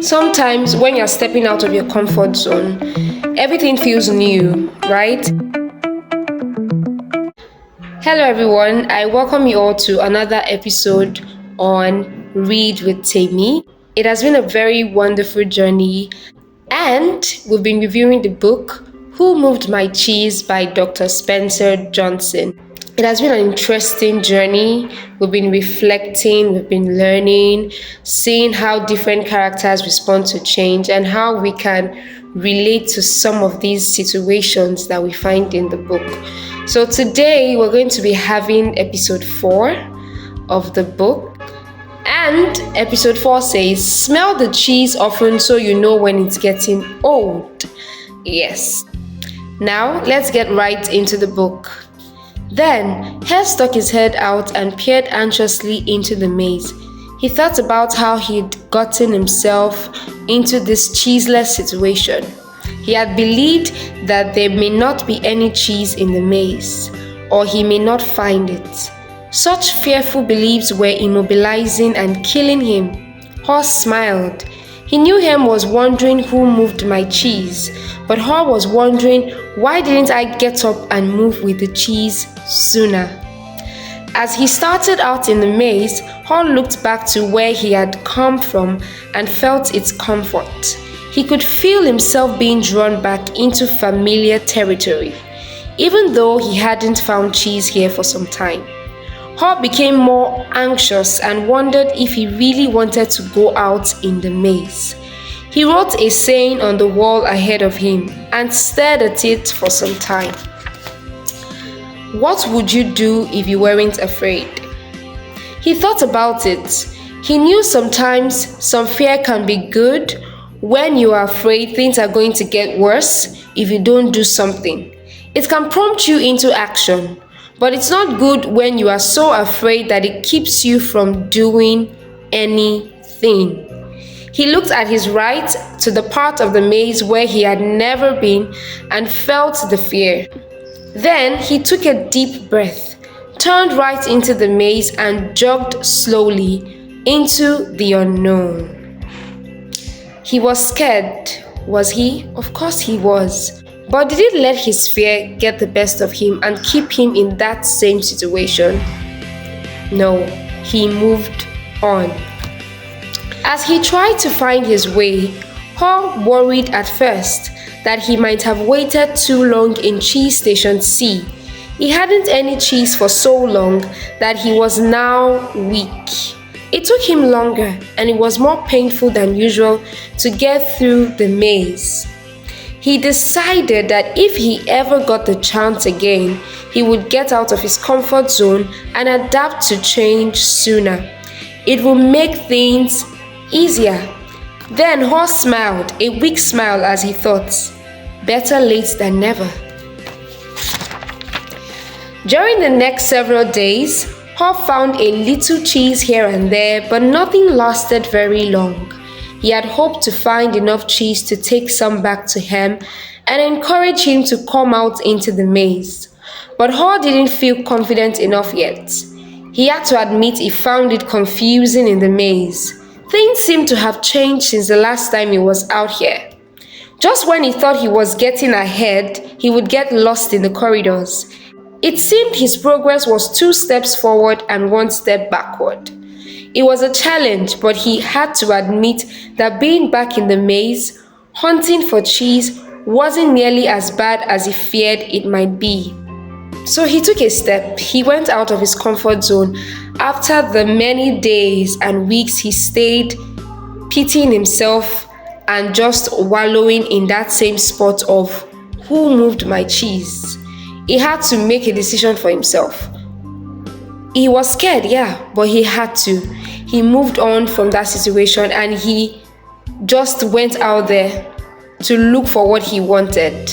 Sometimes when you're stepping out of your comfort zone, everything feels new, right? Hello, everyone. I welcome you all to another episode on Read with TEMI. It has been a very wonderful journey, and we've been reviewing the book Who Moved My Cheese by Dr. Spencer Johnson. It has been an interesting journey. We've been reflecting, we've been learning, seeing how different characters respond to change and how we can relate to some of these situations that we find in the book. So today we're going to be having episode 4 of the book. And episode 4 says, smell the cheese often so you know when it's getting old. Yes. Now let's get right into the book. Then, Hare stuck his head out and peered anxiously into the maze. He thought about how he'd gotten himself into this cheeseless situation. He had believed that there may not be any cheese in the maze, or he may not find it. Such fearful beliefs were immobilizing and killing him. Hare smiled. He knew Hem was wondering who moved my cheese, but Hare was wondering why didn't I get up and move with the cheese sooner. As he started out in the maze, Hare looked back to where he had come from and felt its comfort. He could feel himself being drawn back into familiar territory, even though he hadn't found cheese here for some time. Hare became more anxious and wondered if he really wanted to go out in the maze. He wrote a saying on the wall ahead of him and stared at it for some time. What would you do if you weren't afraid? He thought about it. He knew sometimes some fear can be good. When you are afraid, things are going to get worse if you don't do something. It can prompt you into action. But it's not good when you are so afraid that it keeps you from doing anything. He looked at his right to the part of the maze where he had never been and felt the fear. Then he took a deep breath, turned right into the maze and jogged slowly into the unknown. He was scared, was he? Of course he was. But did it let his fear get the best of him and keep him in that same situation? No, he moved on. As he tried to find his way, Hare worried at first that he might have waited too long in Cheese Station C. He hadn't any cheese for so long that he was now weak. It took him longer and it was more painful than usual to get through the maze. He decided that if he ever got the chance again, he would get out of his comfort zone and adapt to change sooner. It would make things easier. Then Hare smiled, a weak smile as he thought, better late than never. During the next several days, Hare found a little cheese here and there, but nothing lasted very long. He had hoped to find enough cheese to take some back to Hem and encourage him to come out into the maze. But Hare didn't feel confident enough yet. He had to admit he found it confusing in the maze. Things seemed to have changed since the last time he was out here. Just when he thought he was getting ahead, he would get lost in the corridors. It seemed his progress was 2 steps forward and 1 step backward. It was a challenge, but he had to admit that being back in the maze, hunting for cheese, wasn't nearly as bad as he feared it might be. So he took a step. He went out of his comfort zone. After the many days and weeks he stayed pitying himself and just wallowing in that same spot of who moved my cheese. He had to make a decision for himself. He was scared, yeah, but he had to. He moved on from that situation and he just went out there to look for what he wanted.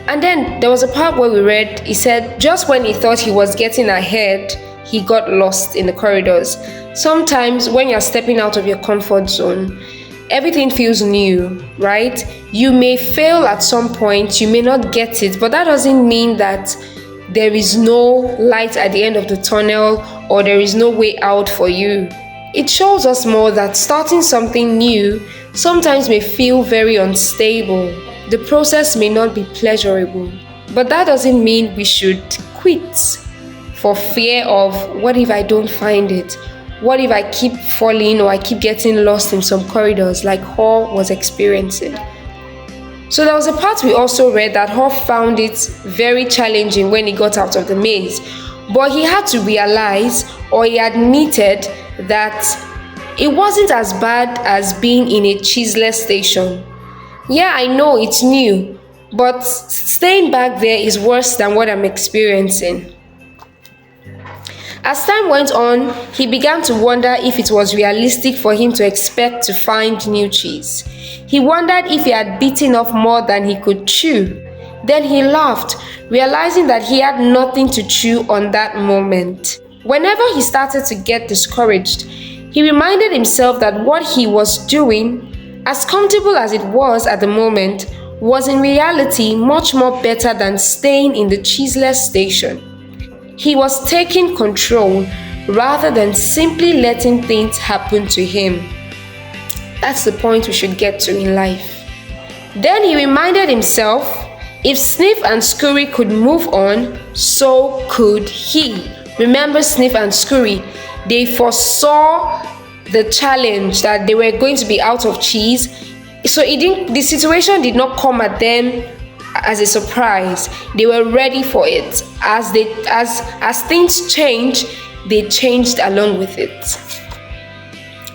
And then there was a part where we read, he said, just when he thought he was getting ahead, he got lost in the corridors. Sometimes when you're stepping out of your comfort zone, everything feels new, right? You may fail at some point, you may not get it, but that doesn't mean that there is no light at the end of the tunnel or there is no way out for you. It shows us more that starting something new sometimes may feel very unstable. The process may not be pleasurable. But that doesn't mean we should quit for fear of what if I don't find it? What if I keep falling or I keep getting lost in some corridors like Hall was experiencing? So there was a part we also read that Hall found it very challenging when he got out of the maze. But he had to realize, or he admitted, that it wasn't as bad as being in a cheeseless station. Yeah, I know it's new, but staying back there is worse than what I'm experiencing. As time went on, he began to wonder if it was realistic for him to expect to find new cheese. He wondered if he had bitten off more than he could chew. Then he laughed, realizing that he had nothing to chew on that moment. Whenever he started to get discouraged, he reminded himself that what he was doing, as comfortable as it was at the moment, was in reality much more better than staying in the cheeseless station. He was taking control rather than simply letting things happen to him. That's the point we should get to in life. Then he reminded himself, if Sniff and Scurry could move on, so could he. Remember Sniff and Scurry? They foresaw the challenge that they were going to be out of cheese. So the situation did not come at them as a surprise. They were ready for it. As things change, they changed along with it.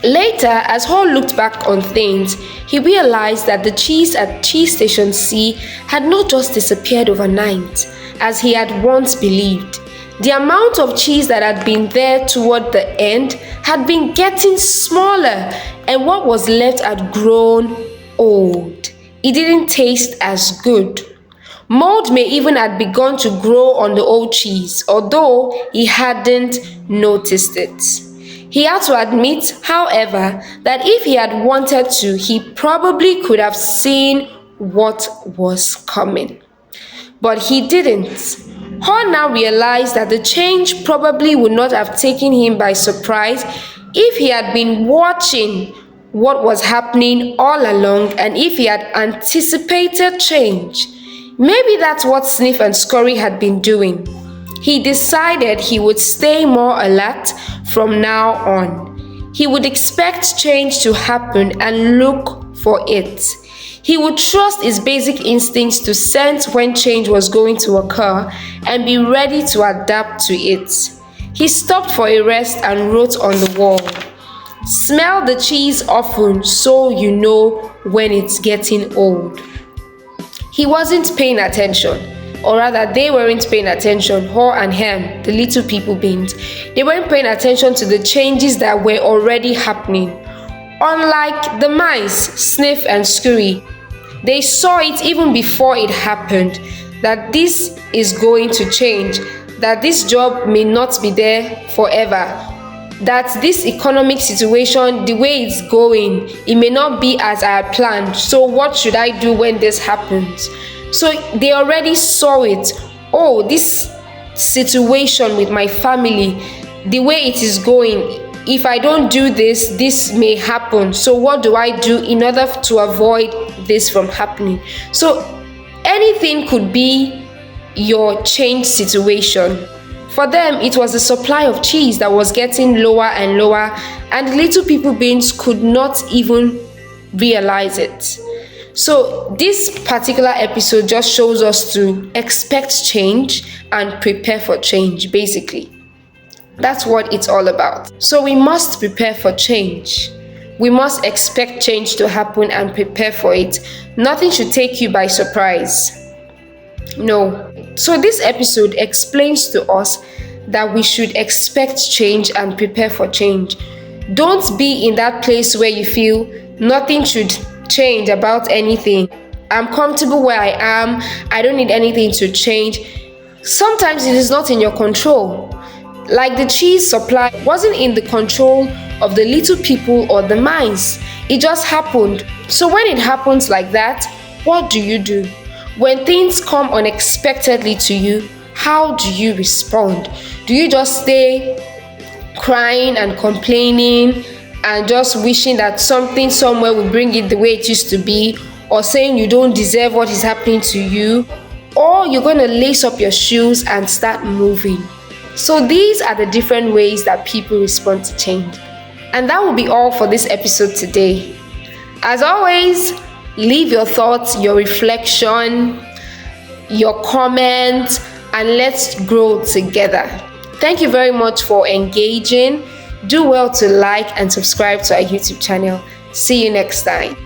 Later, as Hall looked back on things, he realized that the cheese at Cheese Station C had not just disappeared overnight, as he had once believed. The amount of cheese that had been there toward the end had been getting smaller, and what was left had grown old. It didn't taste as good. Mold may even have begun to grow on the old cheese, although he hadn't noticed it. He had to admit, however, that if he had wanted to, he probably could have seen what was coming. But he didn't. Hall now realized that the change probably would not have taken him by surprise if he had been watching what was happening all along and if he had anticipated change. Maybe that's what Sniff and Scurry had been doing. He decided he would stay more alert from now on. He would expect change to happen and look for it. He would trust his basic instincts to sense when change was going to occur and be ready to adapt to it. He stopped for a rest and wrote on the wall, "Smell the cheese often so you know when it's getting old." He wasn't paying attention, or rather they weren't paying attention, Hall and Hem, the little people beings. They weren't paying attention to the changes that were already happening. Unlike the mice, Sniff and Scurry, they saw it even before it happened, that this is going to change, that this job may not be there forever, that this economic situation, the way it's going, it may not be as I had planned. So what should I do when this happens? So they already saw it. Oh, this situation with my family, the way it is going, if I don't do this, this may happen. So what do I do in order to avoid this from happening? So anything could be your change situation. For them, it was the supply of cheese that was getting lower and lower, and the little people beings could not even realize it. So this particular episode just shows us to expect change and prepare for change, basically. That's what it's all about. So we must prepare for change. We must expect change to happen and prepare for it. Nothing should take you by surprise. No. So this episode explains to us that we should expect change and prepare for change. Don't be in that place where you feel nothing should change about anything. I'm comfortable where I am. I don't need anything to change. Sometimes it is not in your control. Like the cheese supply wasn't in the control of the little people or the mice. It just happened. So when it happens like that, what do you do? When things come unexpectedly to you, how do you respond? Do you just stay crying and complaining and just wishing that something somewhere will bring it the way it used to be, or saying you don't deserve what is happening to you, or you're going to lace up your shoes and start moving. So these are the different ways that people respond to change. And that will be all for this episode today. As always, leave your thoughts, your reflection, your comments, and let's grow together. Thank you very much for engaging. Do well to like and subscribe to our YouTube channel. See you next time.